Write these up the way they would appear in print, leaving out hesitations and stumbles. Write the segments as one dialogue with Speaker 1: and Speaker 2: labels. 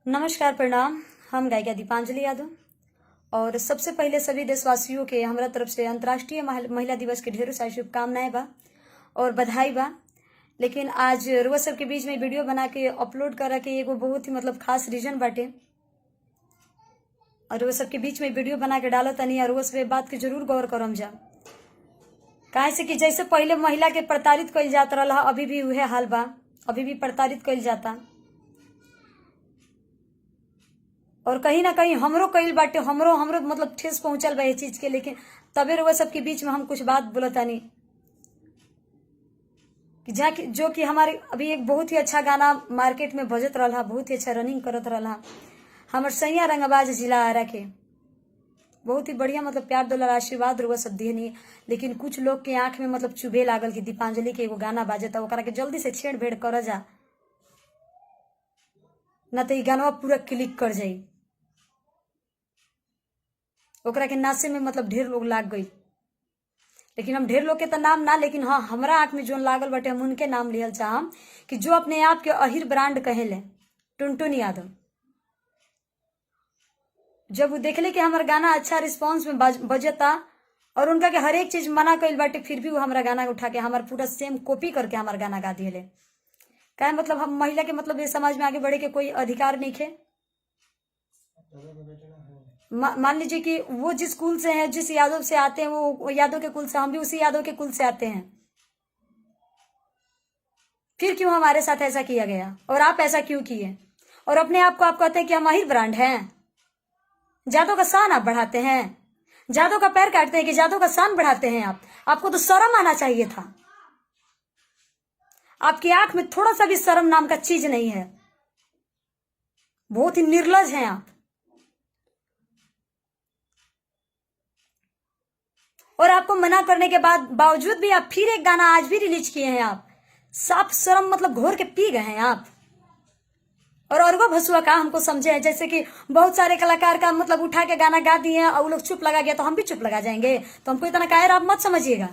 Speaker 1: नमस्कार, प्रणाम। हम गायिका दीपांजलि यादव। और सबसे पहले सभी देशवासियों के हमरा तरफ से अंतर्राष्ट्रीय महिला दिवस के ढेरों सारी शुभकामनाएं बा और बधाई बा। लेकिन आज रुआ सबके बीच में वीडियो बना के अपलोड करा के एगो बहुत ही खास रीजन बाटे। और रुआ सबके बीच में वीडियो बना के डालो तनी और रुआ सब बात के जरूर गौर करम जा। काहे से कि जैसे पहले महिला के प्रताड़ित कइल जात रहा, अभी भी उहे हाल बा। अभी भी प्रताड़ित कइल जाता और कहीं ना कहीं हमरो कइल बाटे। हमरो हमरो ठेस पहुंचल बा ये चीज के। लेकिन तबे रुआ सबके बीच में हम कुछ बात बोलतानी कि जो कि हमारे अभी एक बहुत ही अच्छा गाना मार्केट में बजत रहा, बहुत ही अच्छा रनिंग करत रहा। हमार सैया रंगबाज जिला आरा के बहुत ही बढ़िया प्यार दुलार आशीर्वाद रुआ सब दिहनी। लेकिन कुछ लोग के आंख में चुभे लागल कि दीपांजलि के एगो गाना बाजता, ओकरा के जल्दी से छेड़ भेड़ कर जा, न तो गाना पूरा क्लिक कर जाई। ओकरा के नाचे में ढेर लोग लाग गई। लेकिन हम ढेर लोग के तो नाम ना, लेकिन हाँ हमरा आंख में जो लागल बटे हम उनके नाम लिहल चाहम कि जो अपने आप के अहिर ब्रांड कहेले, टुनटुन यादव। जब वो देखले कि हमारा गाना अच्छा रिस्पांस में बजता और उनका के हर एक चीज मना कइल बाटे, फिर भी वो हमारा गाना उठा के हमारा पूरा सेम कॉपी करके हमारा गाना गा दिए। काहे हम महिला के ये समाज में आगे बढ़े के कोई अधिकार नहीं है। मान लीजिए कि वो जिस कुल से हैं, जिस यादव से आते हैं, वो यादव के कुल से, हम भी उसी यादव के कुल से आते हैं। फिर क्यों हमारे साथ ऐसा किया गया और आप ऐसा क्यों किए? और अपने आप को आप कहते हैं कि हम अहिर ब्रांड हैं। जादव का शान आप बढ़ाते हैं, जादव का पैर काटते हैं कि जादव का शान बढ़ाते हैं आप। आपको तो शर्म आना चाहिए था। आपकी आंख में थोड़ा सा भी शर्म नाम का चीज नहीं है। बहुत ही निर्लज हैं आप। और आपको मना करने के बावजूद भी आप फिर एक गाना आज भी रिलीज किए हैं। आप साफ शर्म घोर के पी गए हैं आप। और वो भसुआ का हमको समझे हैं, जैसे कि बहुत सारे कलाकार का उठा के गाना गा दिए और वो लोग चुप लगा गया तो हम भी चुप लगा जाएंगे। तो हमको इतना कायर आप मत समझिएगा।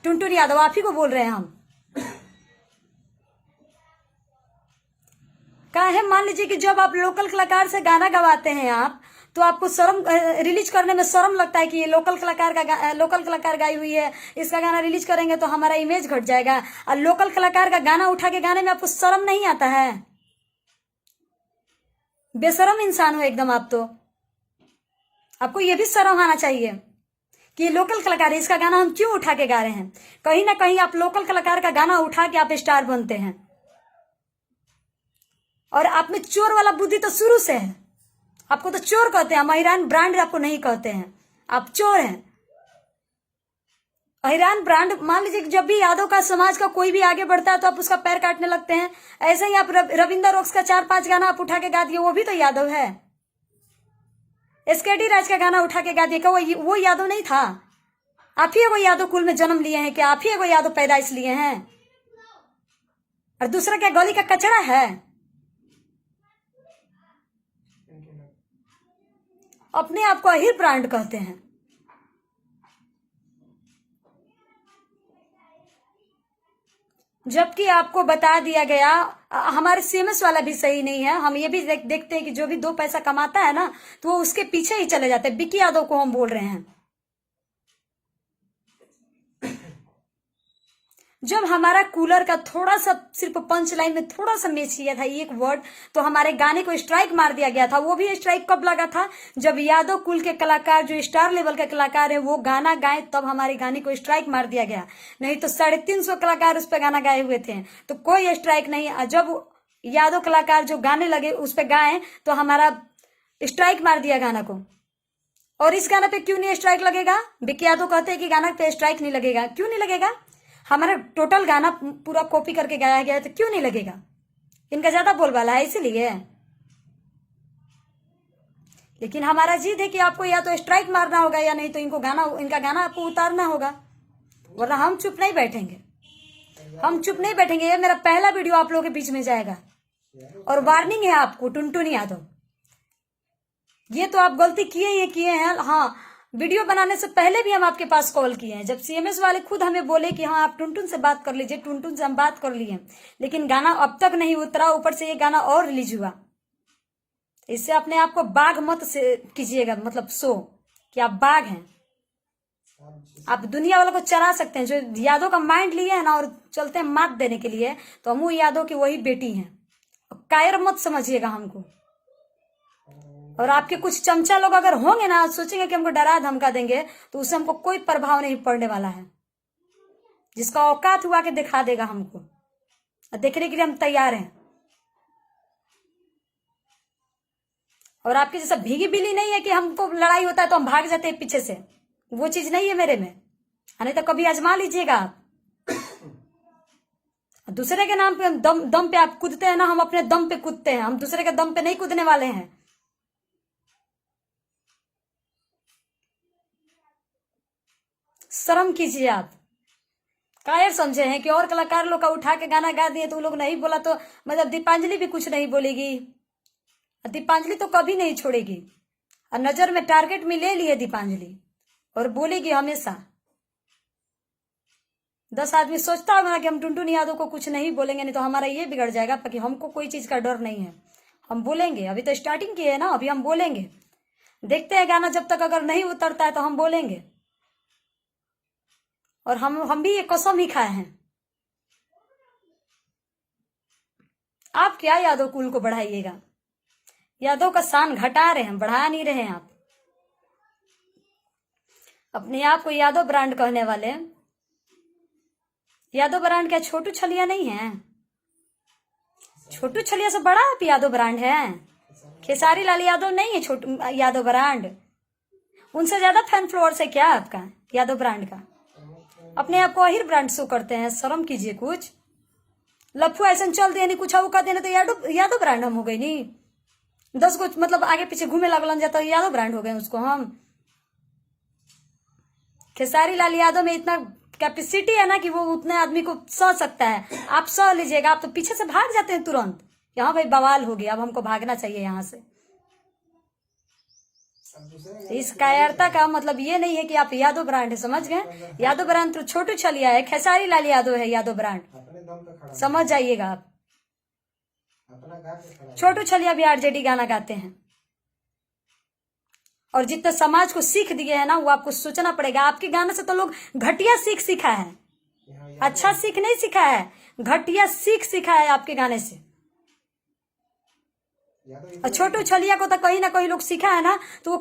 Speaker 1: टुनटुन यादव आप ही को बोल रहे हैं हम। काहे मान लीजिए कि जब आप लोकल कलाकार से गाना गवाते हैं आप, तो आपको शर्म रिलीज करने में शर्म लगता है कि ये लोकल कलाकार गाई हुई है, इसका गाना रिलीज करेंगे तो हमारा इमेज घट जाएगा। और लोकल कलाकार का गाना उठा के गाने में आपको शर्म नहीं आता है। बेशरम इंसान हो एकदम आप। तो आपको ये भी शर्म आना चाहिए कि ये लोकल कलाकार है, इसका गाना हम क्यों उठा के गा रहे हैं। कहीं ना कहीं आप लोकल कलाकार का गाना उठा के आप स्टार बनते हैं। और आप में चोर वाला बुद्धि तो शुरू से है। आपको तो चोर कहते हैं, हम अहिरान ब्रांड आपको नहीं कहते हैं, आप चोर हैं। अहिरान ब्रांड मान लीजिए जब भी यादव का समाज का कोई भी आगे बढ़ता है तो आप उसका पैर काटने लगते हैं। ऐसे ही आप रविंदर रॉक्स का 4-5 गाना आप उठा के गा दिए, वो भी तो यादव है। एसकेडी राज का गाना उठा के गा दिए, क्या वो यादव नहीं था? आप ही एगो यादव कुल में जन्म लिए हैं क्या? आप ही एगो यादव पैदाइश लिए हैं और दूसरा क्या गली का कचरा है? अपने आप को अहिर ब्रांड कहते हैं। जबकि आपको बता दिया गया, हमारे सीएमएस वाला भी सही नहीं है। हम ये भी देखते हैं कि जो भी 2 पैसा कमाता है ना, तो वो उसके पीछे ही चले जाते हैं। बिक्की यादव को हम बोल रहे हैं। जब हमारा कूलर का थोड़ा सा सिर्फ पंच लाइन में थोड़ा सा मैच किया था एक वर्ड, तो हमारे गाने को स्ट्राइक मार दिया गया था। वो भी स्ट्राइक कब लगा था? जब यादव कुल के कलाकार जो स्टार लेवल के कलाकार है वो गाना गाए, तब हमारे गाने को स्ट्राइक मार दिया गया। नहीं तो 350 कलाकार उस पर गाना गाए हुए थे, तो कोई स्ट्राइक नहीं। जब यादव कलाकार जो गाने लगे उस पर गाए तो हमारा स्ट्राइक मार दिया गाना को। और इस गाना पे क्यों नहीं स्ट्राइक लगेगा? बिक्की यादव कहते हैं कि गाना पे स्ट्राइक नहीं लगेगा। क्यों नहीं लगेगा? हमारा टोटल गाना पूरा कॉपी करके गाया गया है, तो क्यों नहीं लगेगा? इनका ज्यादा बोलबाला है इसीलिए। लेकिन हमारा जिद है कि आपको या तो स्ट्राइक मारना होगा या नहीं तो इनका गाना आपको उतारना होगा, वरना हम चुप नहीं बैठेंगे। हम चुप नहीं बैठेंगे। ये मेरा पहला वीडियो आप लोगों के बीच में जाएगा और वार्निंग है आपको, टुनटुन यादव, ये तो आप गलती किए हैं। हाँ, वीडियो बनाने से पहले भी हम आपके पास कॉल किए हैं। जब सीएमएस वाले खुद हमें बोले कि हाँ आप टुनटुन से बात कर लीजिए, टुनटुन से हम बात कर लिए, लेकिन गाना अब तक नहीं उतरा। ऊपर से ये गाना और रिलीज हुआ। इससे अपने आप को बाघ मत से कीजिएगा, मतलब सो कि आप बाघ हैं। आप दुनिया वालों को चरा सकते हैं। जो यादव का माइंड लिए है ना और चलते हैं मात देने के लिए, तो हम यादव की वही बेटी हैं। कायर मत समझिएगा हमको। और आपके कुछ चमचा लोग अगर होंगे ना, सोचेंगे कि हमको डरा धमका देंगे, तो उससे हमको कोई प्रभाव नहीं पड़ने वाला है। जिसका औकात हुआ के दिखा देगा हमको, और देखने के लिए हम तैयार हैं। और आपके जैसा भीगी बिल्ली नहीं है कि हमको लड़ाई होता है तो हम भाग जाते हैं पीछे से। वो चीज नहीं है मेरे में। नहीं तो कभी आजमा लीजिएगा आप। दूसरे के नाम पे दम पे आप कूदते हैं ना, हम अपने दम पे कूदते हैं। हम दूसरे के दम पे नहीं कूदने वाले हैं। शर्म कीजिए आप। कायर समझे हैं कि और कलाकार लोग का उठा के गाना गा दिए तो लोग नहीं बोला तो मतलब दीपांजलि भी कुछ नहीं बोलेगी। दीपांजलि तो कभी नहीं छोड़ेगी। और नजर में टारगेट में ले लिए दीपांजलि, और बोलेगी हमेशा। 10 आदमी सोचता होगा कि हम टुनटुन यादव को कुछ नहीं बोलेंगे, नहीं तो हमारा ये बिगड़ जाएगा। क्योंकि हमको कोई चीज का डर नहीं है, हम बोलेंगे। अभी तो स्टार्टिंग की है ना, अभी हम बोलेंगे। देखते हैं गाना जब तक अगर नहीं उतरता है तो हम बोलेंगे। और हम भी ये कसम ही खाए हैं। आप क्या यादव कुल को बढ़ाइएगा? यादव का शान घटा रहे हैं, बढ़ा नहीं रहे हैं आप। अपने आप को यादव ब्रांड कहने वाले। यादव ब्रांड क्या छोटू छलिया नहीं है? छोटू छलिया से बड़ा आप यादव ब्रांड है। खेसारी लाल यादव नहीं है छोटू यादव ब्रांड। उनसे ज्यादा फैन फॉलोअर्स है क्या आपका यादव ब्रांड का? अपने आप को अहिर ब्रांड शो करते हैं। शर्म कीजिए कुछ। लफू ऐसा चल दिए नहीं, कुछ का देने तो यादव ब्रांड हम हो गई नहीं। 10 को मतलब आगे पीछे घूमे लगलन जाता है, यादव ब्रांड हो गए उसको हम। खेसारी लाल यादव में इतना कैपेसिटी है ना कि वो उतने आदमी को सह सकता है। आप सह लीजिएगा। आप तो पीछे से भाग जाते हैं तुरंत। यहाँ भाई बवाल हो गया, अब हमको भागना चाहिए यहाँ से। इस कायरता का मतलब ये नहीं है कि आप यादव ब्रांड है, समझ गए? यादव ब्रांड तो छोटू छलिया है, खेसारी लाल यादव है यादव ब्रांड। समझ जाइएगा आप। छोटू छलिया भी आरजेडी गाना गाते हैं। और जितना समाज को सीख दिए है ना, वो आपको सोचना पड़ेगा। आपके गाने से तो लोग घटिया सीख सीखा है, अच्छा सीख नहीं सीखा है, घटिया सीख सीखा है आपके गाने से। और छोटू छलिया को तो कहीं ना कहीं लोग सीखा है ना, तो वो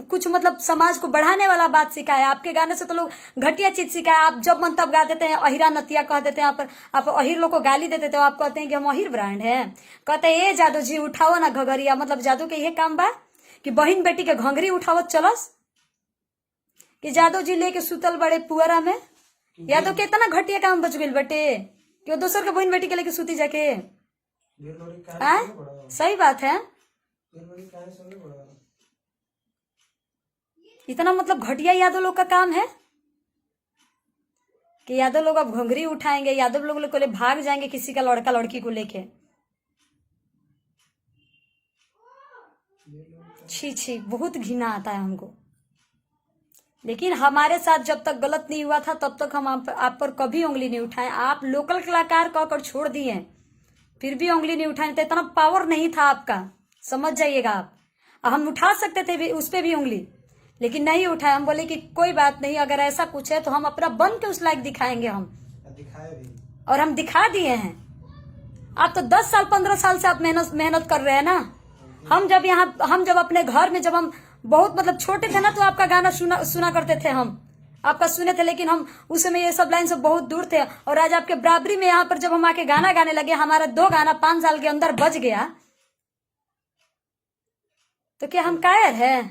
Speaker 1: कुछ मतलब समाज को बढ़ाने वाला बात सीखा है। आपके गाने से तो लोग घटिया चीज सीखा है। आप जब मन तब गा देते हैं, अहिरा नतिया कह देते हैं। आप अहिर लोग को गाली दे देते हो। आप कहते हैं कि हम अहिर ब्रांड है। कहते हैं ये जादू जी उठाओ ना घघरिया। मतलब जादू के ये काम बा कि बहन बेटी के घंघरी उठावत चलस, कि जादव जी लेके सुतल बड़े पुअरा में। यादव के इतना घटिया काम बच गई बेटे कि दोसर के बहन बेटी के लेके सुती जाके। सही बात है। इतना मतलब घटिया यादव लोग का काम है कि यादव लोग अब घंघरी उठाएंगे, यादव लोग को ले भाग जाएंगे किसी का लड़का लड़की को लेके। छी छी, बहुत घिना आता है हमको। लेकिन हमारे साथ जब तक गलत नहीं हुआ था तब तक हम आप पर कभी उंगली नहीं उठाए। आप लोकल कलाकार कहकर छोड़ दिए, फिर भी उंगली नहीं उठाए। तो इतना पावर नहीं था आपका, समझ जाइएगा आप। हम उठा सकते थे उस पर भी उंगली, लेकिन नहीं उठाए। हम बोले कि कोई बात नहीं, अगर ऐसा कुछ है तो हम अपना बन के उस लायक दिखाएंगे। हम दिखाए भी, और हम दिखा दिए हैं। आप तो 10 साल 15 साल से आप मेहनत कर रहे हैं ना। हम जब अपने घर में जब हम बहुत मतलब छोटे थे ना, तो आपका गाना सुना करते थे। हम आपका सुने थे, लेकिन हम उस समय ये सब लाइन से बहुत दूर थे। और आज आपके बराबरी में यहाँ पर जब हम आके गाना गाने लगे, हमारा 2 गाना 5 साल के अंदर बज गया, तो क्या हम कायर है?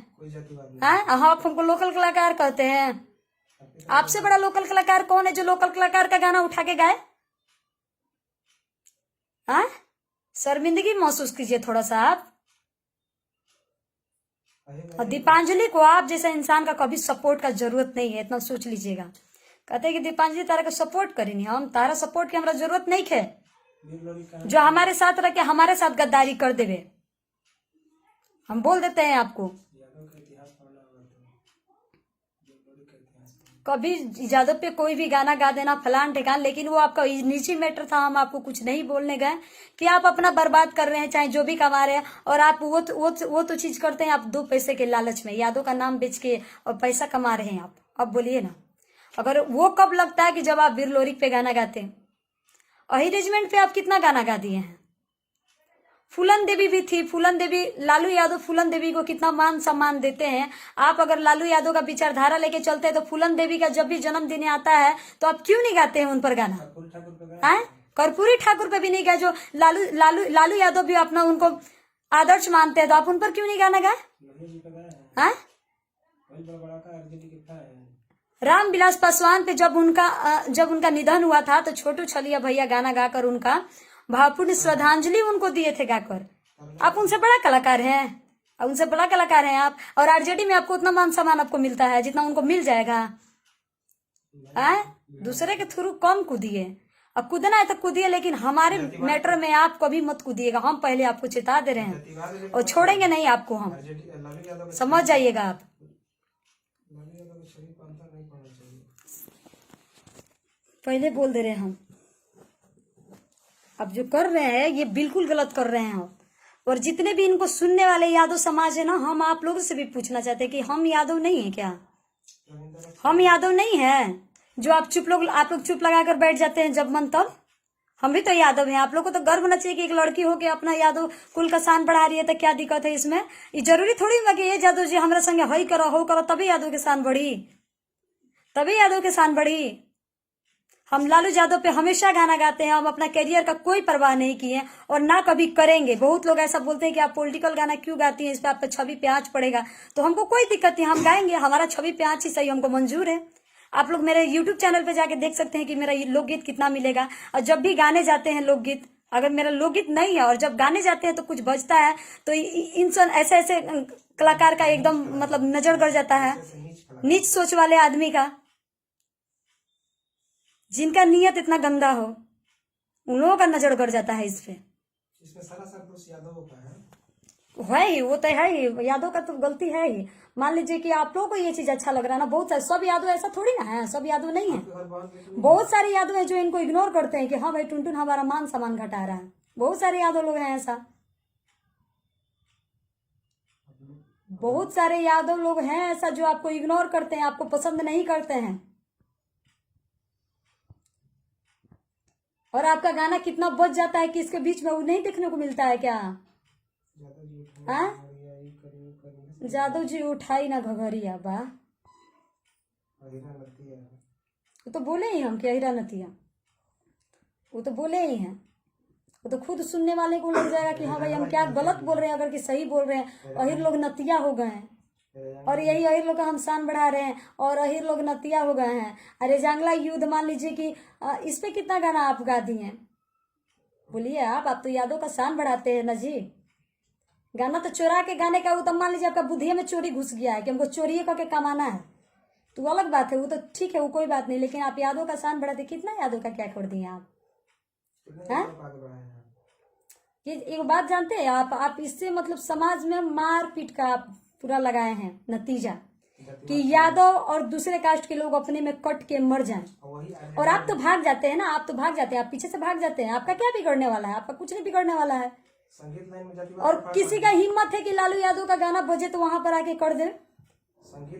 Speaker 1: आप हमको लोकल कलाकार कहते हैं। आपसे बड़ा लोकल कलाकार कौन है जो लोकल कलाकार का गाना उठा के गाए? शर्मिंदगी महसूस कीजिए थोड़ा सा आप। और दीपांजलि को आप जैसा इंसान का कभी सपोर्ट का जरूरत नहीं है, इतना सोच लीजिएगा। कहते हैं कि दीपांजलि तारा का सपोर्ट करी नहीं, हम तारा सपोर्ट की हमारा जरूरत नहीं है। जो हमारे साथ रह के हमारे साथ गद्दारी कर देवे, हम बोल देते हैं आपको। कभी यादव पे कोई भी गाना गा देना फलान ठिकान, लेकिन वो आपका निजी मैटर था, हम आपको कुछ नहीं बोलने गए कि आप अपना बर्बाद कर रहे हैं चाहे जो भी कमा रहे हैं। और आप वो तो चीज करते हैं आप 2 पैसे के लालच में, यादव का नाम बेच के और पैसा कमा रहे हैं आप। अब बोलिए ना, अगर वो कब लगता है कि जब आप वीर लोरिक पे गाना गाते हैं। अही रेजिमेंट पे आप कितना गाना गा दिए हैं। फूलन देवी भी थी, फूलन देवी, लालू यादव फूलन देवी को कितना मान सम्मान देते हैं। आप अगर लालू यादव का विचारधारा लेके चलते हैं तो फूलन देवी का जब भी जन्मदिन आता है तो आप क्यों नहीं गाते हैं उन पर गाना? है कर्पूरी ठाकुर पे भी नहीं गाए, जो लालू यादव भी अपना उनको आदर्श मानते हैं, तो आप उन पर क्यों नहीं गाना गाए? रामविलास पासवान पे जब उनका निधन हुआ था तो छोटू छलिया भैया गाना गाकर उनका भावपूर्ण श्रद्धांजलि उनको दिए थे गाकर। आप उनसे बड़ा कलाकार हैं, उनसे बड़ा कलाकार हैं आप। और आरजेडी में आपको उतना मान सम्मान आपको मिलता है जितना उनको मिल जाएगा। दूसरे के थ्रू कम कूदिए, अब कूदना है तो कूदिए, लेकिन हमारे मैटर में आप कभी मत कूदिएगा। हम पहले आपको चेता दे रहे हैं और छोड़ेंगे नहीं आपको, हम समझ जाइएगा आप। पहले बोल दे रहे हैं हम, अब जो कर रहे हैं ये बिल्कुल गलत कर रहे हैं हम। और जितने भी इनको सुनने वाले यादव समाज है ना, हम आप लोगों से भी पूछना चाहते हैं कि हम यादव नहीं है क्या? हम यादव नहीं है जो आप लोग चुप लगाकर बैठ जाते हैं जब मन तब? हम भी तो यादव हैं। आप लोग को तो गर्व होना चाहिए कि एक लड़की हो के अपना यादव कुल का शान बढ़ा रही है, तो क्या दिक्कत है इसमें? ये जरूरी थोड़ी होगा कि ये यादव जी हमारे संगे हई करो हो करो तभी यादव के शान बढ़ी, तभी यादव के शान बढ़ी। हम लालू यादव पे हमेशा गाना गाते हैं, हम अपना करियर का कोई परवाह नहीं किए और ना कभी करेंगे। बहुत लोग ऐसा बोलते हैं कि आप पॉलिटिकल गाना क्यों गाती हैं, इस पे आपका छवि पे आंच पड़ेगा। तो हमको कोई दिक्कत नहीं, हम गाएंगे, हमारा छवि पे आंच ही सही, हमको मंजूर है। आप लोग मेरे यूट्यूब चैनल पे जाके देख सकते हैं कि मेरा लोकगीत कितना मिलेगा। और जब भी गाने जाते हैं लोकगीत, अगर मेरा लोकगीत नहीं है और जब गाने जाते हैं तो कुछ बजता है तो इंसान ऐसे कलाकार का एकदम मतलब नजर गड़ जाता है, नीच सोच वाले आदमी का, जिनका नियत इतना गंदा हो, उन लोगों का नजर गड़ जाता है इस पे।
Speaker 2: इसमें सारा दोष यादव का
Speaker 1: है ही, वो तो है ही, यादव का तो गलती है ही। मान लीजिए कि आप लोगों को ये चीज अच्छा लग रहा है ना, बहुत सारे, सब यादव ऐसा थोड़ी ना है, सब यादव नहीं है। बहुत सारे यादव है जो इनको इग्नोर करते हैं कि हाँ भाई टुनटुन हमारा मान सम्मान घटा रहा है। बहुत सारे यादव लोग हैं ऐसा, बहुत सारे यादव लोग हैं ऐसा जो आपको इग्नोर करते हैं, आपको पसंद नहीं करते हैं। और आपका गाना कितना बच जाता है कि इसके बीच में वो नहीं देखने को मिलता है क्या? जादव जी उठाई ना घघरिया बा, वो तो बोले ही हम कि अहिरा नतिया, वो तो बोले ही हैं। वो तो खुद सुनने वाले को लग जाएगा कि हाँ भाई हम क्या गलत बोल रहे हैं, अगर कि सही बोल रहे हैं। अहिर लोग नतिया हो गए हैं और यही अहिर लोग का हम शान बढ़ा रहे हैं और अहिर लोग नतिया हो गए हैं। अरे जंगला युद्ध मान लीजिए कि इस पे कितना गाना आप गा दिए, बोलिए आप तो यादव का शान बढ़ाते हैं ना जी। गाना तो चोरा के गाने का, वो तो मान लीजिए आपका बुद्धि में चोरी घुस गया है कि हमको चोरी करके कमाना है, तो अलग बात है, वो तो ठीक है, वो कोई बात नहीं। लेकिन आप यादव का शान बढ़ाते, कितना यादव का क्या कर दिए आप? ये एक बात जानते हैं आप इससे मतलब समाज में मार पीट का आप पूरा लगाए हैं नतीजा कि यादव और दूसरे कास्ट के लोग अपने में कट के मर जाएं। और आप तो भाग जाते हैं ना, आप तो भाग जाते हैं, आप पीछे से भाग जाते हैं। आपका क्या बिगड़ने वाला है? आपका कुछ नहीं बिगड़ने वाला है। और किसी का हिम्मत है कि लालू यादव का गाना बजे तो वहां पर आके कर दे,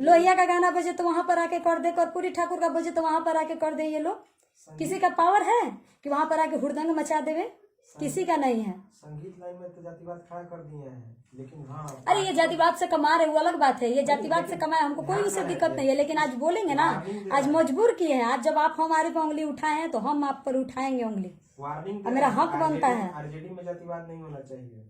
Speaker 1: लोहिया का गाना बजे तो वहां पर आके कर दे, कर्पूरी ठाकुर का बजे तो वहां पर आके कर दे। ये लोग, किसी का पावर है कि वहां पर आके हुड़दंग मचा देवे? किसी का नहीं है।
Speaker 2: संगीत लाइन में तो जातिवाद खड़ा कर दिए हैं, लेकिन हाँ,
Speaker 1: अरे ये जातिवाद से कमा रहे वो अलग बात है, ये जातिवाद से कमाए, हमको कोई उससे दिक्कत नहीं है। लेकिन आज बोलेंगे ना, आज मजबूर किए हैं। आज जब आप हमारे पर उंगली उठाए हैं तो हम आप पर उठाएंगे उंगली,
Speaker 2: वार्निंग
Speaker 1: मेरा हक बनता है।
Speaker 2: आरजेडी में जातिवाद नहीं होना चाहिए।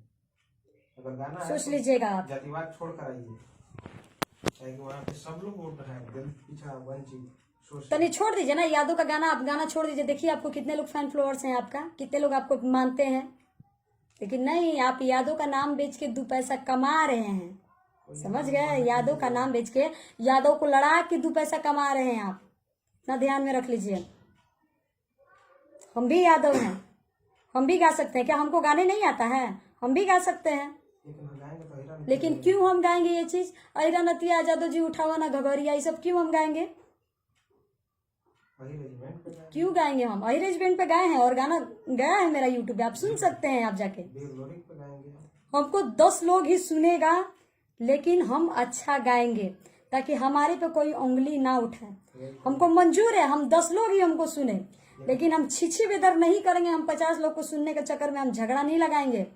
Speaker 2: अगर गाना
Speaker 1: सोच लीजिएगा आप,
Speaker 2: जातिवाद छोड़ कर आइए, वहाँ पे सब लोग वोट है, दलित पिछड़ा वंचित।
Speaker 1: तनी छोड़ दीजिए ना यादव का गाना, आप गाना छोड़ दीजिए। देखिए आपको कितने लोग फैन फॉलोअर्स हैं, आपका कितने लोग आपको मानते हैं। लेकिन नहीं, आप यादव का नाम बेच के 2 पैसा कमा रहे हैं, समझ गए? यादव का नाम बेच के यादव को लड़ा के 2 पैसा कमा रहे हैं आप, इतना ध्यान में रख लीजिए। हम भी यादव हैं, हम भी गा सकते हैं। क्या हमको गाने नहीं आता है? हम भी गा सकते हैं, लेकिन क्यों हम गाएंगे ये चीज? अहिरा नतिया, जादव जी उठावा ना घघरिया, ये सब क्यों हम गाएंगे?
Speaker 2: वही रेजिमेंट पे गए,
Speaker 1: क्यों गाएंगे? हम वही रेजिमेंट पे गाए हैं और गाना गया है मेरा यूट्यूब पे, आप सुन सकते हैं आप जाके।
Speaker 2: वीर लोरिक पे गाएंगे।
Speaker 1: हमको 10 लोग ही सुनेगा, लेकिन हम अच्छा गाएंगे ताकि हमारे पे कोई उंगली ना उठाए। हमको मंजूर है हम 10 लोग ही हमको सुने, लेकिन हम छिछी बेदर नहीं करेंगे। हम 50 लोग को सुनने के चक्कर में हम झगड़ा नहीं लगाएंगे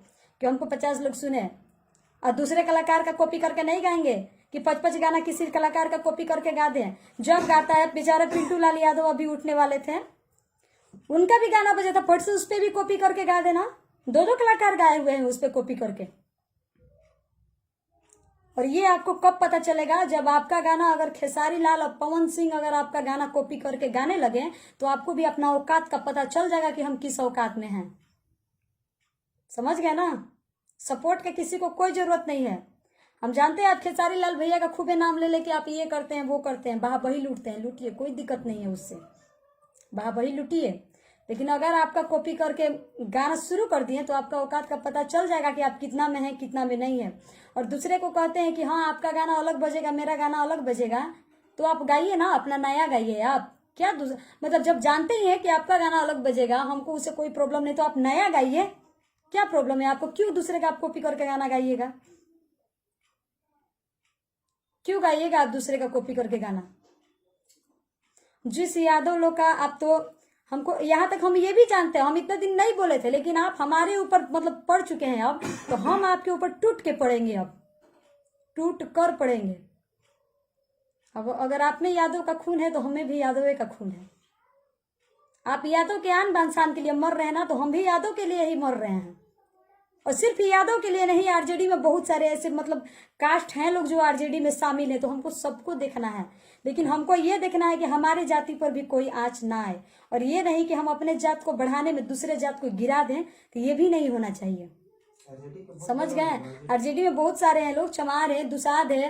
Speaker 1: कि हमको 50 लोग सुने, और दूसरे कलाकार का कॉपी करके नहीं गाएंगे कि 5-5 गाना किसी कलाकार का कॉपी करके गा दें। जब गाता है बेचारे पिंटू लाल यादव अभी उठने वाले थे, उनका भी गाना बजा था, फट से उस पर भी कॉपी करके गा देना। 2 कलाकार गाए हुए हैं उस पर कॉपी करके। और ये आपको कब पता चलेगा? जब आपका गाना अगर खेसारी लाल और पवन सिंह अगर आपका गाना कॉपी करके गाने लगे, तो आपको भी अपना औकात का पता चल जाएगा कि हम किस औकात में हैं। समझ गए ना? सपोर्ट के किसी को कोई जरूरत नहीं है। हम जानते हैं आप खेसारी लाल भैया का खूबे नाम ले लेके आप ये करते हैं वो करते हैं, बाह-बही लूटते हैं, लूटिए, कोई दिक्कत नहीं है उससे, बाह-बही लूटिए। लेकिन अगर आपका कॉपी करके गाना शुरू कर दिए तो आपका औकात का पता चल जाएगा कि आप कितना में हैं कितना में नहीं है। और दूसरे को कहते हैं कि हाँ आपका गाना अलग बजेगा मेरा गाना अलग बजेगा, तो आप गाइए ना, अपना नया गाइए। आप क्या मतलब जब जानते ही हैं कि आपका गाना अलग बजेगा, हमको उससे कोई प्रॉब्लम नहीं, तो आप नया गाइए, क्या प्रॉब्लम है आपको? क्यों दूसरे का आप कॉपी करके गाना गाइएगा? क्यों गाइएगा आप दूसरे का कॉपी करके गाना? जिस यादव लोग का आप तो हमको यहाँ तक हम ये भी जानते हैं, हम इतना दिन नहीं बोले थे, लेकिन आप हमारे ऊपर मतलब पड़ चुके हैं अब, तो हम आपके ऊपर टूट के पड़ेंगे, अब टूट कर पड़ेंगे। अब अगर आप में यादव का खून है तो हमें भी यादव का खून है। आप यादव के आन बान शान के लिए मर रहे हैं ना, तो हम भी यादव के लिए ही मर रहे हैं। और सिर्फ यादव के लिए नहीं, आरजेडी में बहुत सारे ऐसे मतलब कास्ट हैं लोग जो आरजेडी में शामिल है, तो हमको सबको देखना है। लेकिन हमको ये देखना है कि हमारे जाति पर भी कोई आंच ना आए, और ये नहीं कि हम अपने जात को बढ़ाने में दूसरे जात को गिरा दें, तो ये भी नहीं होना चाहिए। समझ गए? आरजेडी में बहुत सारे हैं लोग, चमार है, दुसाद है,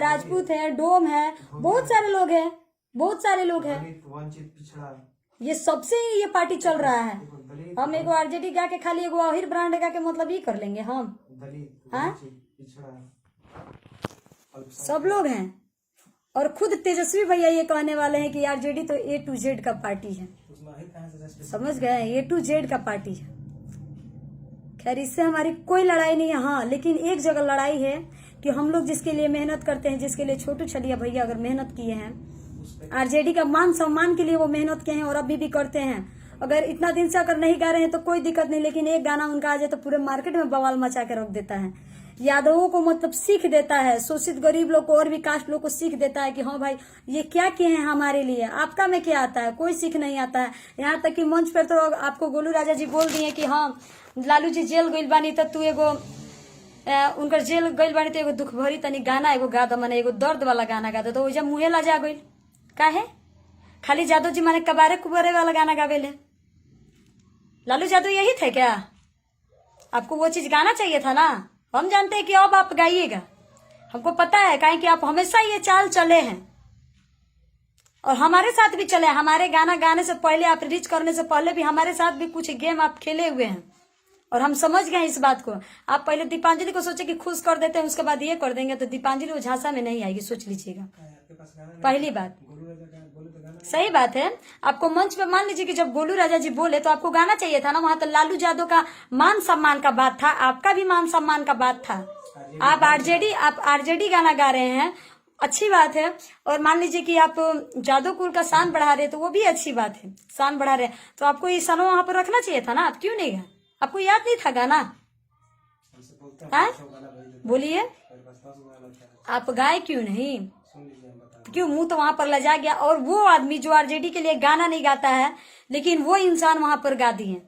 Speaker 1: राजपूत है, डोम है, बहुत सारे लोग हैं, बहुत सारे लोग हैं।
Speaker 2: वंचित पिछड़ा,
Speaker 1: ये सबसे ही ये पार्टी चल रहा है। हम एगो आरजेडी गा के खाली एगो अहिर ब्रांड गा के मतलब ही कर लेंगे हम?
Speaker 2: दलित,
Speaker 1: हाँ?
Speaker 2: वंचित, पिछड़ा,
Speaker 1: सब लोग हैं। और खुद तेजस्वी भैया ये कहने वाले हैं कि आरजेडी तो A to Z का पार्टी है। समझ गए? A to Z का पार्टी है। खैर इससे हमारी कोई लड़ाई नहीं है। हाँ, लेकिन एक जगह लड़ाई है कि हम लोग जिसके लिए मेहनत करते हैं, जिसके लिए छोटू छलिया भैया अगर मेहनत किए हैं, आरजेडी का मान सम्मान के लिए वो मेहनत किए हैं और अभी भी करते हैं। अगर इतना दिन से अगर नहीं गा रहे हैं तो कोई दिक्कत नहीं, लेकिन एक गाना उनका आ जाए तो पूरे मार्केट में बवाल मचा के रख देता है। यादवों को मतलब सीख देता है, शोषित गरीब लोग को और भी कास्ट लोग को सीख देता है कि हाँ भाई ये क्या किए हैं हमारे लिए, आपका में क्या आता है? कोई सीख नहीं आता है। यहाँ तक कि मंच पर तो आपको गोलू राजा जी बोल दिए कि हाँ लालू जी जेल गइल बानी तो तू एगो उनकर जेल गइल बानी तो एगो दुख भरी तनी गाना एगो गा दो, माने एगो दर्द वाला गाना गा दो, तो जब मुहे लजा गइल काहे? खाली जादव जी माने कबारे कुबारे वाला गाना गावेले। लालू यादव यही थे क्या? आपको वो चीज गाना चाहिए था ना। हम जानते हैं कि अब आप गाइएगा, हमको पता है, काहे कि आप हमेशा ये चाल चले हैं और हमारे साथ भी चले। हमारे गाना गाने से पहले, आप रीच करने से पहले भी हमारे साथ भी कुछ गेम आप खेले हुए हैं और हम समझ गए इस बात को। आप पहले दीपांजलि को सोचे कि खुश कर देते हैं, उसके बाद ये कर देंगे, तो दीपांजलि वो झांसा में नहीं आएगी, सोच लीजिएगा। पहली बात सही बात है। आपको मंच पे मान लीजिए कि जब गोलू राजा जी बोले तो आपको गाना चाहिए था ना, वहां तो लालू यादव का मान सम्मान का बात था, आपका भी मान सम्मान का बात था। आप आरजेडी गाना गा रहे हैं, अच्छी बात है। और मान लीजिए कि आप जादव कुल का शान बढ़ा रहे हैं, तो वो भी अच्छी बात है, शान बढ़ा रहे हैं, तो आपको ये शान वहां पर रखना चाहिए था ना। आप क्यों नहीं गए? आपको याद नहीं था गाना? बोलिए, आप गाए क्यों नहीं? क्यों? मुंह तो वहां पर लजा गया। और वो आदमी जो आरजेडी के लिए गाना नहीं गाता है, लेकिन वो इंसान वहां पर गा दिए,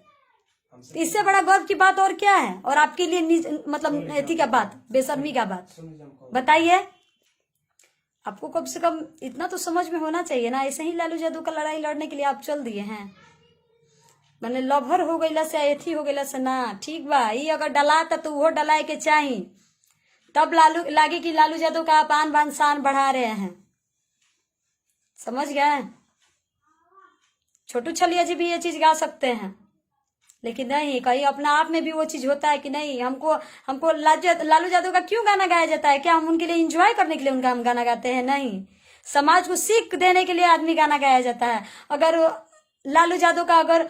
Speaker 1: इससे बड़ा गर्व की बात और क्या है? और आपके लिए मतलब एथी का बात, बेशर्मी का बात बताइए। आपको कम से कम इतना तो समझ में होना चाहिए ना। ऐसे ही लालू यादव का लड़ाई लड़ने के लिए आप चल दिए हैं, मैंने लभर हो गईला से एथी हो गईला से ना। ठीक बा, ये अगर डलाता तो वो डलाए के चाहिए, तब लालू लागे कि लालू यादव का आप आन बान शान बढ़ा रहे हैं। समझ गए? छोटू छलिया जी भी ये चीज गा सकते हैं, लेकिन नहीं, कहीं अपना आप में भी वो चीज होता है कि नहीं, हमको लालू यादव का क्यों गाना गाया जाता है? क्या हम उनके लिए एंजॉय करने के लिए उनका हम गाना गाते हैं? नहीं, समाज को सीख देने के लिए आदमी गाना गाया जाता है। अगर लालू यादव का अगर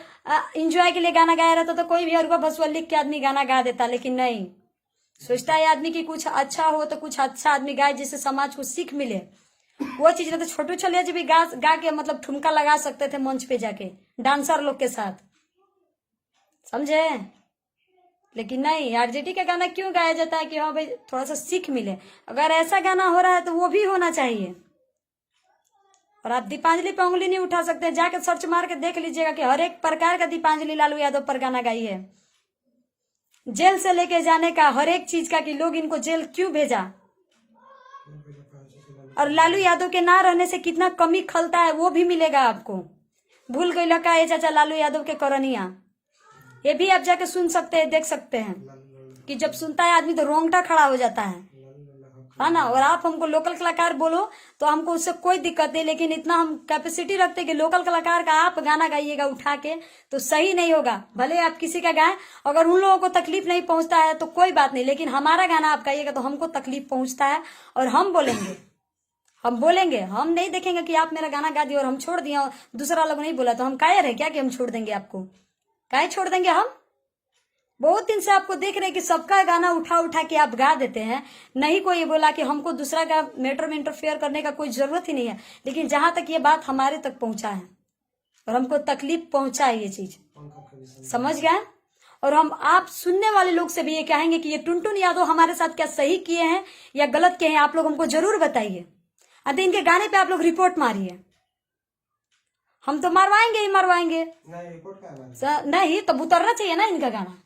Speaker 1: एंजॉय के लिए गाना गाया रहता तो कोई भी अरुआ भसुआ लिख के आदमी गाना गा देता, लेकिन नहीं, सोचता है आदमी की कुछ अच्छा हो तो कुछ अच्छा आदमी गाए जिससे समाज को सीख मिले। वो चीज रहता। छोटू छलिया जी भी गा के मतलब ठुमका लगा सकते थे मंच पे जाके डांसर लोग के साथ, समझे। लेकिन नहीं, आरजेडी का गाना क्यों गाया जाता है कि हाँ भाई थोड़ा सा सीख मिले। अगर ऐसा गाना हो रहा है तो वो भी होना चाहिए। और आप दीपांजलि पे उंगली नहीं उठा सकते, जाके सर्च मार के देख लीजिएगा कि हर एक प्रकार का दीपांजलि लालू यादव पर गाना गाई है। जेल से लेके जाने का, हर एक चीज का कि लोग इनको जेल क्यों भेजा, और लालू यादव के ना रहने से कितना कमी खलता है वो भी मिलेगा आपको। भूल गई लगा ये चाचा लालू यादव के करनिया, ये भी आप जाके सुन सकते हैं, देख सकते हैं कि जब सुनता है आदमी तो रोंगटा खड़ा हो जाता है ना। और आप हमको लोकल कलाकार बोलो तो हमको उससे कोई दिक्कत नहीं, लेकिन इतना हम कैपेसिटी रखते हैं कि लोकल कलाकार का आप गाना गाइएगा उठा के तो सही नहीं होगा। भले आप किसी का गाएं, अगर उन लोगों को तकलीफ नहीं पहुंचता है तो कोई बात नहीं, लेकिन हमारा गाना आप गाइएगा तो हमको तकलीफ पहुंचता है और हम बोलेंगे, हम नहीं देखेंगे कि आप मेरा गाना गा दिए और हम छोड़ दिए और दूसरा लोग नहीं बोला तो हम कायर है क्या कि हम छोड़ देंगे आपको? काहे छोड़ देंगे हम? बहुत दिन से आपको देख रहे हैं कि सबका गाना उठा के आप गा देते हैं। नहीं कोई बोला कि हमको दूसरा का मैटर में इंटरफेयर करने का कोई जरूरत ही नहीं है, लेकिन जहां तक ये बात हमारे तक पहुंचा है और हमको तकलीफ पहुंचा है ये चीज, समझ गए। और हम आप सुनने वाले लोग से भी ये कहेंगे कि ये टुनटुन यादव हमारे साथ क्या सही किए हैं या गलत किए हैं, आप लोग हमको जरूर बताइए। अरे इनके गाने पे आप लोग रिपोर्ट मारिए, हम तो मरवाएंगे ही मरवाएंगे। नहीं तो उतरना चाहिए ना इनका गाना।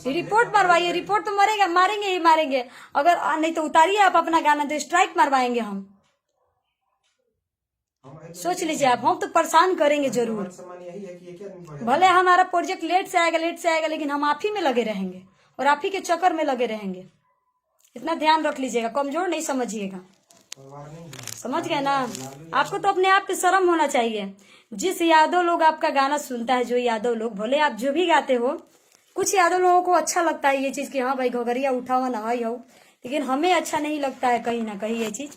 Speaker 1: रिपोर्ट मरवाइए, रिपोर्ट तो मरेगा, मारेंगे ही मारेंगे। अगर नहीं तो उतारिए आप अपना गाना, तो स्ट्राइक मरवाएंगे हम। सोच लीजिए आप, हम तो परेशान करेंगे जरूर। भले हमारा प्रोजेक्ट लेट से आएगा, लेकिन हम आप ही में लगे रहेंगे और आप ही के चक्कर में लगे रहेंगे। इतना ध्यान रख लीजिएगा, कमजोर नहीं समझिएगा, समझ गए ना। आपको तो अपने आप पे शर्म होना चाहिए। जिस यादव लोग आपका गाना सुनता है, जो यादव लोग, भले आप जो भी गाते हो, कुछ यादव लोगों को अच्छा लगता है ये चीज कि हाँ भाई घोघरिया उठा हुआ नहाई हो, लेकिन हमें अच्छा नहीं लगता है कहीं ना कहीं ये चीज।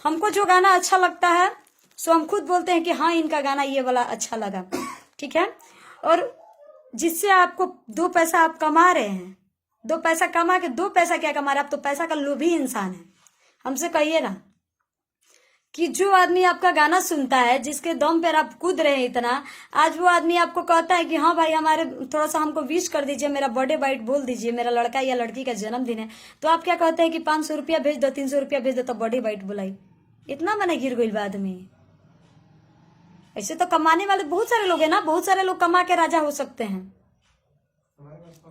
Speaker 1: हमको जो गाना अच्छा लगता है सो हम खुद बोलते हैं कि हाँ इनका गाना ये वाला अच्छा लगा, ठीक है। और जिससे आपको 2 पैसा आप कमा रहे हैं, 2 पैसा कमा के 2 पैसा क्या कमा रहे हैं, आप तो पैसा का लोभी इंसान है। हमसे कहिए ना कि जो आदमी आपका गाना सुनता है, जिसके दम पर आप कूद रहे हैं इतना, आज वो आदमी आपको कहता है कि हाँ भाई हमारे थोड़ा सा हमको विश कर दीजिए, मेरा बर्थडे बाइट बोल दीजिए, मेरा लड़का या लड़की का जन्मदिन है, तो आप क्या कहते हैं कि 500 रुपया भेज दो, 300 रुपया भेज दो, तो बर्थडे बाइट बुलाई। इतना मैंने गिर गई बाद में। ऐसे तो कमाने वाले बहुत सारे लोग हैं ना, बहुत सारे लोग कमा के राजा हो सकते हैं,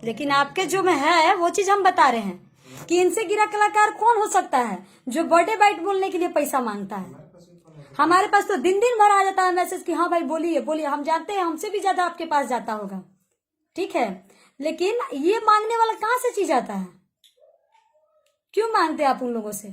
Speaker 1: लेकिन आपके जो में है वो चीज हम बता रहे हैं कि इनसे गिरा कलाकार कौन हो सकता है जो बर्थडे बाइट बोलने के लिए पैसा मांगता है। हमारे पास तो दिन दिन भर आ जाता है मैसेज कि हाँ भाई बोलिए बोलिए, हम जानते हैं हमसे भी ज्यादा आपके पास जाता होगा, ठीक है। लेकिन ये मांगने वाला कहां से चीज आता है? क्यों मांगते हैं आप उन लोगों से?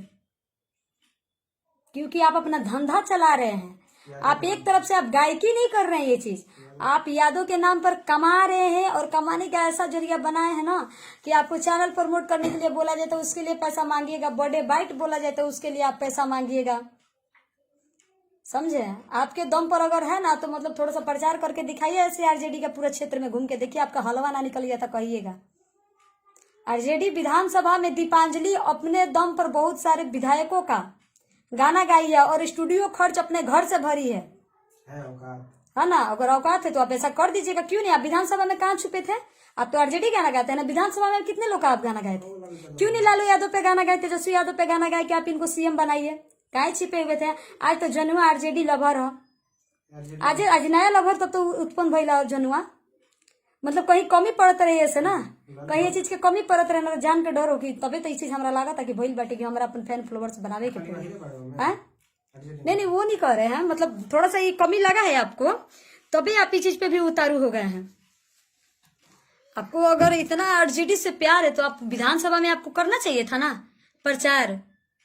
Speaker 1: क्योंकि आप अपना धंधा चला रहे हैं। आप एक तरफ से आप गायकी नहीं कर रहे हैं, ये चीज आप यादव के नाम पर कमा रहे हैं और कमाने का ऐसा जरिया बनाए हैं ना कि आपको चैनल प्रमोट करने के लिए बोला जाए तो उसके लिए पैसा मांगिएगा, बर्थडे बाइट बोला जाए तो उसके लिए आप पैसा मांगिएगा, समझे। आपके दम पर अगर है ना तो मतलब थोड़ा सा प्रचार करके दिखाइए ऐसे आरजेडी का पूरा क्षेत्र में घूम के देखिए, आपका हलवा ना निकल गया था कहिएगा। आरजेडी विधानसभा में दीपांजलि अपने दम पर बहुत सारे विधायकों का गाना गाई है और स्टूडियो खर्च अपने घर से भरी है ना। अगर औकात है तो आप ऐसा कर दीजिएगा, क्यों नहीं। आप विधानसभा में कहाँ छुपे थे? आप तो आरजेडी गाना गाते हैं ना। विधानसभा में कितने लोग का आप गाना गाए थे? क्यों नहीं लालू यादव पे गाना गाए, तेजस्वी यादव पे गाना गाए कि आप इनको सीएम बनाइए? काहे छिपे हुए थे? आज तो जनुआ आरजेडी लवर हो, आज नया लवर तो उत्पन्न भइला जनुआ, मतलब कहीं कमी पड़त रही ऐसे ना, कहीं ये चीज के कमी पड़त रहे ना, जान के डर होगी तबे तो ये चीज हमरा लगा था कि भइल बाटे कि हमरा अपन फैन फॉलोअर्स बनावे के पड़े हैं। नहीं वो नहीं कर रहे हैं, मतलब थोड़ा सा ये कमी लगा है आपको, तभी आप इस चीज पे भी उतारू हो गए हैं। आपको अगर इतना आरजेडी से प्यार है तो आप विधानसभा में आपको करना चाहिए था ना प्रचार।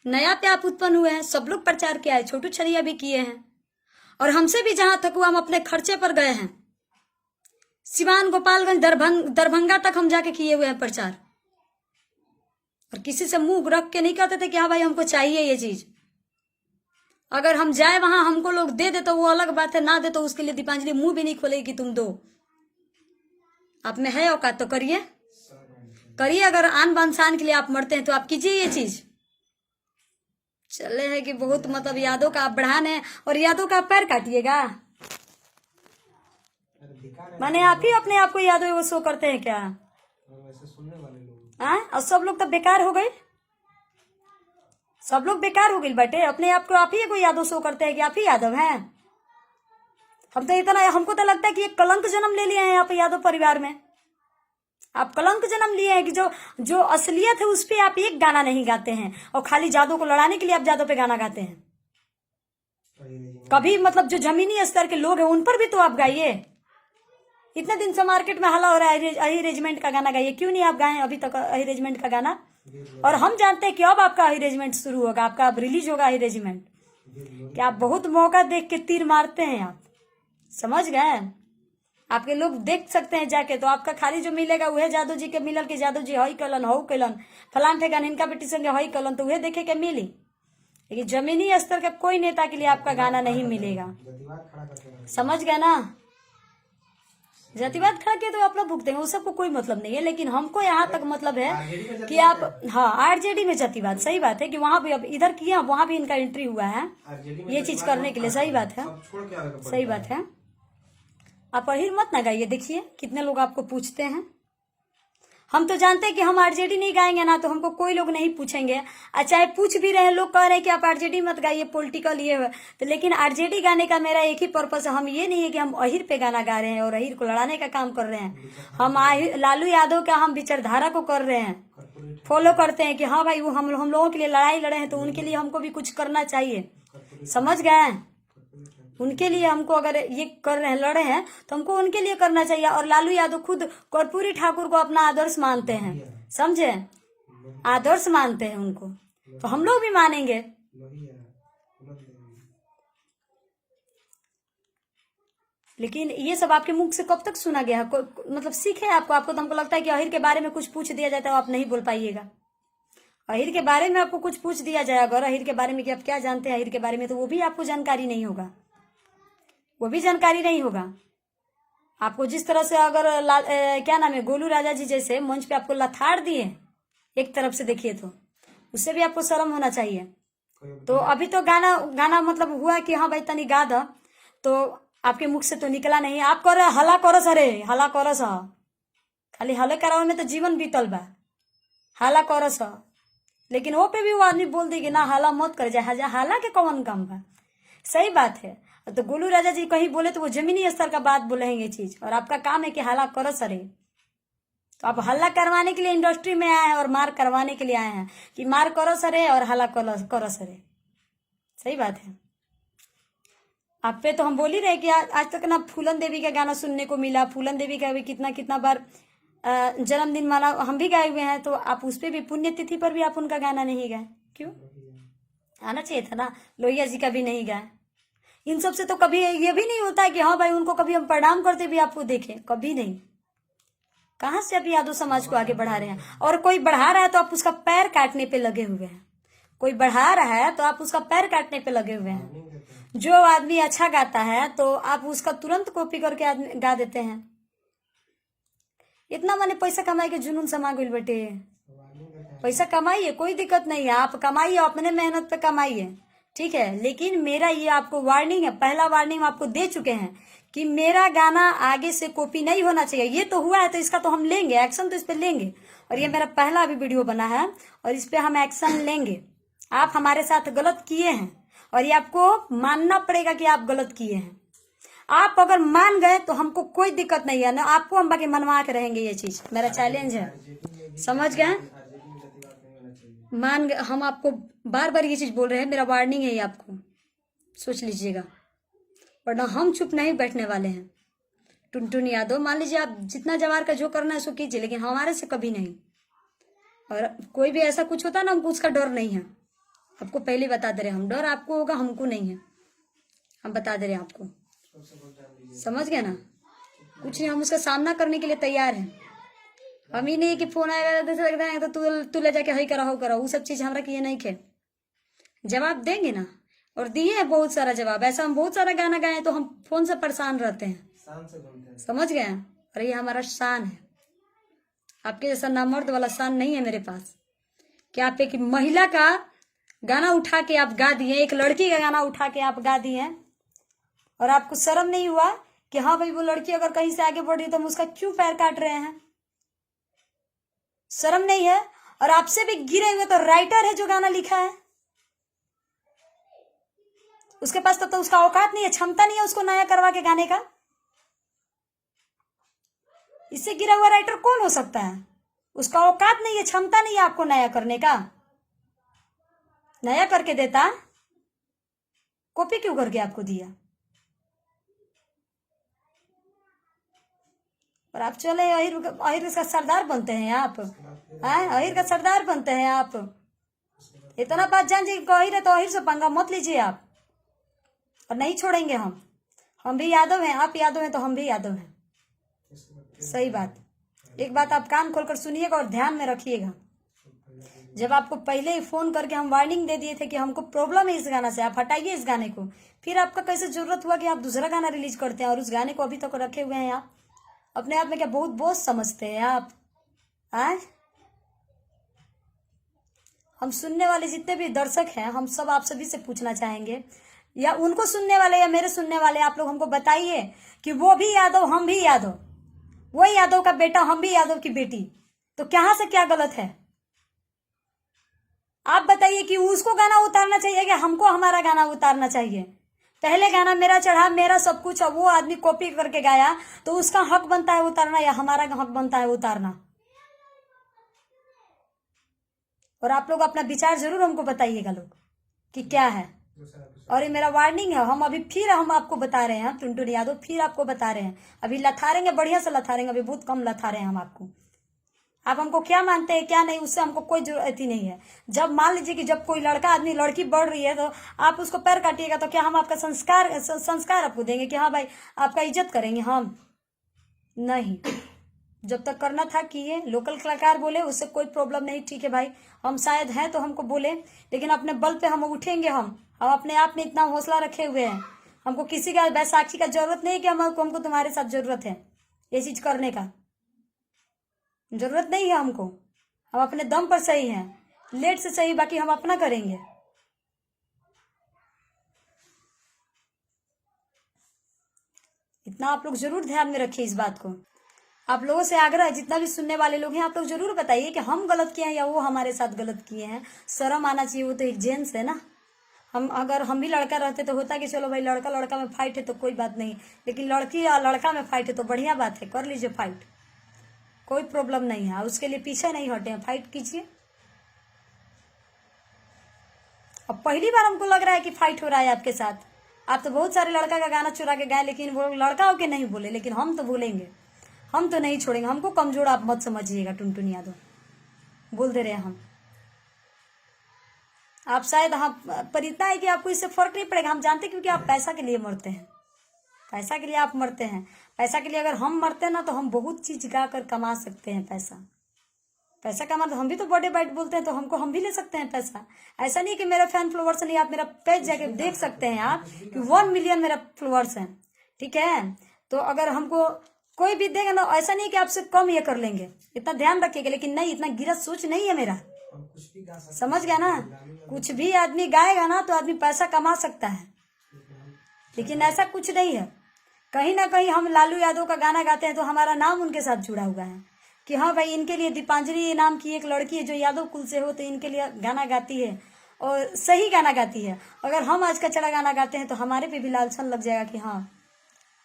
Speaker 1: नया पे आप उत्पन्न हुए हैं, सब लोग प्रचार किया है, छोटू छरिया भी किए हैं और हमसे भी जहां तक हुआ हम अपने खर्चे पर गए हैं। सिवान, गोपालगंज, दरभंगा तक हम जाके किए हुए हैं प्रचार, और किसी से मुंह रख के नहीं कहते थे कि हाँ भाई हमको चाहिए ये चीज। अगर हम जाए वहां हमको लोग दे दे तो वो अलग बात है, ना दे तो उसके लिए दीपांजलि मुंह भी नहीं खोलेगी कि तुम दो। आप में है औकात तो करिए, करिए। अगर आन बान शान के लिए आप मरते हैं तो आप कीजिए ये चीज। चले है कि बहुत मतलब यादों का आप बढ़ान है और यादों का आप पैर काटिएगा।
Speaker 2: अरे बेकार है
Speaker 1: माने आप ही अपने आप को यादों वो शो करते हैं क्या?
Speaker 2: और वैसे सुनने वाले लोग।
Speaker 1: हाँ, और सब लोग तो बेकार हो गए, सब लोग बेकार हो गए बेटे। अपने आप को आप ही को यादव शो करते हैं कि आप ही यादव हैं। हम तो इतना, हमको तो लगता है कि एक कलंक जन्म ले लिए हैं आप यादव परिवार में। आप कलंक जन्म लिए हैं कि जो जो असलियत है उस पे आप एक गाना नहीं गाते हैं और खाली जादव को लड़ाने के लिए आप जादव पे गाना गाते हैं। कभी मतलब जो जमीनी स्तर के लोग हैं उन पर भी तो आप गाइए। इतने दिन से मार्केट में हल्ला हो रहा है अही रेजिमेंट का गाना गाइए, क्यों नहीं आप गाएं अभी तक अही रेजिमेंट का गाना? और हम जानते हैं कि अब आपका अही रेजिमेंट शुरू होगा, आपका अब रिलीज होगा अही रेजिमेंट। कि आप बहुत मौका देख के तीर मारते हैं आप, समझ गए? आपके लोग देख सकते हैं जाके, तो आपका खाली जो मिलेगा वह जादव जी के मिलल के जादव जी हई कलन हऊ कलन फलान ठेकान इनका बेटी संगे हई कलन, तो वह देखे के मिली। लेकिन जमीनी स्तर के कोई नेता के लिए आपका गाना नहीं मिलेगा,
Speaker 2: जातिवाद खड़ा करके रहे।
Speaker 1: समझ गए ना? जातिवाद खड़ा किया तो आप लोग भुगते हैं, वो सबको कोई मतलब नहीं है। लेकिन हमको यहाँ तक मतलब है कि आप, हाँ आरजेडी में जातिवाद, सही बात है कि वहां भी अब इधर किया वहां भी इनका एंट्री हुआ है
Speaker 2: आरजेडी में
Speaker 1: ये चीज करने के लिए, सही बात है,
Speaker 2: सब छोड़ के आगे बढ़
Speaker 1: सही बात है। आप अहिर मत ना गाइए, देखिए कितने लोग आपको पूछते हैं। हम तो जानते हैं कि हम आरजेडी नहीं गाएंगे ना तो हमको कोई लोग नहीं पूछेंगे, और चाहे पूछ भी रहे हैं लोग कह रहे हैं कि आप आरजेडी मत गाइए पॉलिटिकल ये है तो, लेकिन आरजेडी गाने का मेरा एक ही पर्पस है। हम ये नहीं है कि हम अहिर पे गाना गा रहे हैं और अहिर को लड़ाने का काम कर रहे हैं। हम लालू यादव का हम विचारधारा को कर रहे हैं, फॉलो करते हैं कि हाँ भाई वो हम लोगों के लिए लड़ाई लड़े हैं तो उनके लिए हमको भी कुछ करना चाहिए, समझ गए? उनके लिए हमको अगर ये कर रहे हैं लड़े हैं तो हमको उनके लिए करना चाहिए। और लालू यादव खुद कर्पूरी ठाकुर को अपना आदर्श मानते हैं, समझे? आदर्श मानते हैं उनको, तो हम लोग भी मानेंगे। लेकिन ये सब आपके मुख से कब तक सुना गया है? मतलब सीखे आपको तो हमको लगता है कि अहिर के बारे में कुछ पूछ दिया जाता है आप नहीं बोल पाइएगा। अहिर के बारे में आपको कुछ पूछ दिया जाए अगर अहिर के बारे में कि आप क्या जानते हैं अहिर के बारे में, तो वो भी आपको जानकारी नहीं होगा, वो भी जानकारी नहीं होगा आपको। जिस तरह से अगर क्या नाम है गोलू राजा जी जैसे मंच पे आपको लथाड़ दिए एक तरफ से देखिए तो उससे भी आपको शर्म होना चाहिए। तो अभी तो गाना मतलब हुआ कि हाँ भाई तनी गा द, तो आपके मुख से तो निकला नहीं। आप कर हला करस, अरे हला करस, खाली हले करावे में तो जीवन बीतल बा, हाला करस। लेकिन वो पे भी वो आदमी बोल देगी ना हाला मत कर जाए, हाला के कौन काम बा? सही बात है। तो गोलू राजा जी कहीं बोले तो वो जमीनी स्तर का बात बोलेंगे ये चीज, और आपका काम है कि हल्ला करो सरे। तो आप हल्ला करवाने के लिए इंडस्ट्री में आए हैं और मार करवाने के लिए आए हैं कि मार करो सरे और हल्ला करो सरे, सही बात है। आप पे तो हम बोल ही रहे कि आज तक ना फूलन देवी का गाना सुनने को मिला, फूलन देवी का भी कितना बार जन्मदिन माना हम भी गाए हुए हैं, तो आप उस पर भी पुण्यतिथि पर भी आप उनका गाना नहीं गाए, क्यों? आना चाहिए था ना। लोहिया जी का भी नहीं गाए। इन सब से तो कभी ये भी नहीं होता है कि हाँ भाई उनको कभी हम प्रणाम करते भी आपको देखें, कभी नहीं। कहाँ से आप यादव समाज को आगे बढ़ा रहे हैं? और कोई बढ़ा रहा है तो आप उसका पैर काटने पे लगे हुए हैं, कोई बढ़ा रहा है तो आप उसका पैर काटने पे लगे हुए हैं। जो आदमी अच्छा गाता है तो आप उसका तुरंत कॉपी करके गा देते हैं। इतना माने पैसा कमाई के जुनून समा गइल बेटे, पैसा कमाइए, कोई दिक्कत नहीं है, आप कमाइए, अपने मेहनत पे कमाइए, ठीक है। लेकिन मेरा ये आपको वार्निंग है, पहला वार्निंग आपको दे चुके हैं कि मेरा गाना आगे से कॉपी नहीं होना चाहिए। ये तो हुआ है तो इसका तो हम लेंगे एक्शन, तो इस पे लेंगे। और ये मेरा पहला अभी वीडियो बना है और इस पे हम एक्शन लेंगे। आप हमारे साथ गलत किए हैं और ये आपको मानना पड़ेगा कि आप गलत किए हैं। आप अगर मान गए तो हमको कोई दिक्कत नहीं है ना, आपको हम बाकी मनवा के रहेंगे। ये चीज मेरा चैलेंज है, समझ गए? मान गए हम, आपको बार बार ये चीज बोल रहे हैं, मेरा वार्निंग है ये, आपको सोच लीजिएगा, वरना हम चुप नहीं बैठने वाले हैं। टुनटुन यादव मान लीजिए आप जितना जवार का जो करना है सो कीजिए, लेकिन हमारे से कभी नहीं। और कोई भी ऐसा कुछ होता ना हमको उसका डर नहीं है, आपको पहले बता दे रहे हैं। हम डर आपको होगा, हमको नहीं है, हम बता दे रहे हैं आपको, समझ गए ना? कुछ नहीं, हम उसका सामना करने के लिए तैयार हैं। हम ही नहीं कि फोन आएगा तो तू ले जाके हई करा हो करा, वो सब चीज हमरा किए नहीं खे। जवाब देंगे ना, और दिए हैं बहुत सारा जवाब। ऐसा हम बहुत सारा गाना गाए तो हम फोन से परेशान रहते हैं,
Speaker 2: शान से घूमते हैं।
Speaker 1: समझ गए? और ये हमारा शान है। आपके जैसा नामर्द वाला शान नहीं है मेरे पास कि आप एक महिला का गाना उठा के आप गा दिए, एक लड़की का गाना उठा के आप गा दिए, और आपको शर्म नहीं हुआ कि हाँ भाई वो लड़की अगर कहीं से आगे बढ़ रही तो हम उसका क्यों पैर काट रहे हैं? शर्म नहीं है? और आपसे भी गिरे हुए तो राइटर है जो गाना लिखा है, उसके पास तो उसका औकात नहीं है, क्षमता नहीं है उसको नया करवा के गाने का। इससे गिरा हुआ राइटर कौन हो सकता है? उसका औकात नहीं है, क्षमता नहीं है आपको नया करने का। नया करके देता, कॉपी क्यों करके आपको दिया? और आप चले अहिर का सरदार बनते हैं आप, अहिर का सरदार बनते हैं आप। इतना बात जान जी अहिर है तो अहिर से पंगा मत लीजिए आप, और नहीं छोड़ेंगे हम भी यादव हैं, आप यादव हैं तो हम भी यादव हैं। सही बात। एक बात आप कान खोलकर सुनिएगा और ध्यान में रखिएगा। जब आपको पहले ही फोन करके हम वार्निंग दे दिए थे कि हमको प्रॉब्लम है इस गाना से, आप हटाइए इस गाने को, फिर आपका कैसे जरूरत हुआ कि आप दूसरा गाना रिलीज करते हैं और उस गाने को अभी तक रखे हुए हैं आप? अपने आप में क्या बहुत बोझ समझते हैं आप? हम सुनने वाले जितने भी दर्शक हैं, हम सब आप सभी से पूछना चाहेंगे, या उनको सुनने वाले या मेरे सुनने वाले, आप लोग हमको बताइए कि वो भी यादव हम भी यादव, वो यादव का बेटा हम भी यादव की बेटी, तो कहां से क्या गलत है? आप बताइए कि उसको गाना उतारना चाहिए कि हमको हमारा गाना उतारना चाहिए? पहले गाना मेरा चढ़ा मेरा सब कुछ, अब वो आदमी कॉपी करके गाया तो उसका हक बनता है उतारना या हमारा हक बनता है उतारना? और आप लोग अपना विचार जरूर हमको बताइएगा लोग कि क्या है। और ये मेरा वार्निंग है, हम अभी फिर हम आपको बता रहे हैं, टुनटुन यादव फिर आपको बता रहे हैं, अभी लथारेंगे, बढ़िया से लथारेंगे, अभी बहुत कम लथारे हैं हम आपको। आप हमको क्या मानते हैं क्या नहीं, उससे हमको कोई जरूरत ही नहीं है। जब मान लीजिए कि जब कोई लड़का आदमी लड़की बढ़ रही है तो आप उसको पैर काटिएगा, तो क्या हम आपका संस्कार आपको देंगे कि हाँ भाई आपका इज्जत करेंगे? हम नहीं। जब तक करना था किए, लोकल कलाकार बोले उससे कोई प्रॉब्लम नहीं, ठीक है भाई, हम शायद हैं तो हमको बोले, लेकिन अपने बल पे हम उठेंगे। हम अपने आप में इतना हौसला रखे हुए हैं, हमको किसी का बैसाखी का जरूरत नहीं कि हमको तुम्हारे साथ जरूरत है ये चीज करने का, जरूरत नहीं है हमको। हम अपने दम पर सही हैं, लेट से सही, बाकी हम अपना करेंगे। इतना आप लोग जरूर ध्यान में रखिए इस बात को। आप लोगों से आग्रह है, जितना भी सुनने वाले लोग हैं, आप लोग जरूर बताइए कि हम गलत किए हैं या वो हमारे साथ गलत किए हैं। शर्म आना चाहिए, वो तो एक जेंट्स है ना। अगर हम भी लड़का रहते तो होता कि चलो भाई लड़का लड़का में फाइट है तो कोई बात नहीं, लेकिन लड़की या लड़का में फाइट है तो बढ़िया बात है, कर लीजिए फाइट, कोई प्रॉब्लम नहीं है, उसके लिए पीछे नहीं हटे हैं, फाइट कीजिए। अब पहली बार हमको लग रहा है कि फाइट हो रहा है आपके साथ। आप तो बहुत सारे लड़का का गाना चुरा के गाए, लेकिन वो लड़का होके नहीं बोले, लेकिन हम तो बोलेंगे, हम तो नहीं छोड़ेंगे। हमको कमजोर आप मत समझिएगा टुनटुन यादव, बोल दे रहे हैं हम। आप शायद पर इतना है कि आपको इससे फर्क नहीं पड़ेगा, हम जानते क्योंकि आप पैसा के लिए मरते हैं, पैसा के लिए आप मरते हैं। पैसा के लिए अगर हम मरते हैं ना तो हम बहुत चीज गा कर कमा सकते हैं पैसा कमा, तो हम भी तो बर्थडे बाइट बोलते हैं तो हम भी ले सकते हैं पैसा। ऐसा नहीं कि मेरा फैन फ्लोवर्स नहीं, आप मेरा पेज जाके देख सकते हैं आप कि 1 मिलियन मेरा फ्लोवर्स हैं, ठीक है? तो अगर हमको कोई भी देगा ना, ऐसा नहीं कि आपसे कम ये कर लेंगे, इतना ध्यान रखिएगा। लेकिन नहीं, इतना गिरत सोच नहीं है मेरा, समझ गया ना? कुछ भी आदमी गाएगा ना तो आदमी पैसा कमा सकता है, लेकिन ऐसा कुछ नहीं है। कहीं ना कहीं हम लालू यादव का गाना गाते हैं तो हमारा नाम उनके साथ जुड़ा हुआ है कि हाँ भाई इनके लिए दीपांजलि नाम की एक लड़की है जो यादव कुल से हो, तो इनके लिए गाना गाती है और सही गाना गाती है। अगर हम आज का चढ़ा गाना गाते हैं तो हमारे पे भी लालसन लग जाएगा कि हाँ,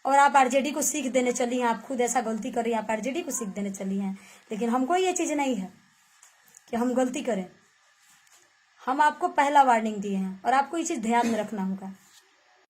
Speaker 1: और आप आरजेडी को सीख देने चली हैं, आप खुद ऐसा गलती कर रही हैं, आप आरजेडी को सीख देने चली हैं। लेकिन हमको ये चीज नहीं है कि हम गलती करें, हम आपको पहला वार्निंग दिए हैं और आपको ये चीज ध्यान में रखना होगा।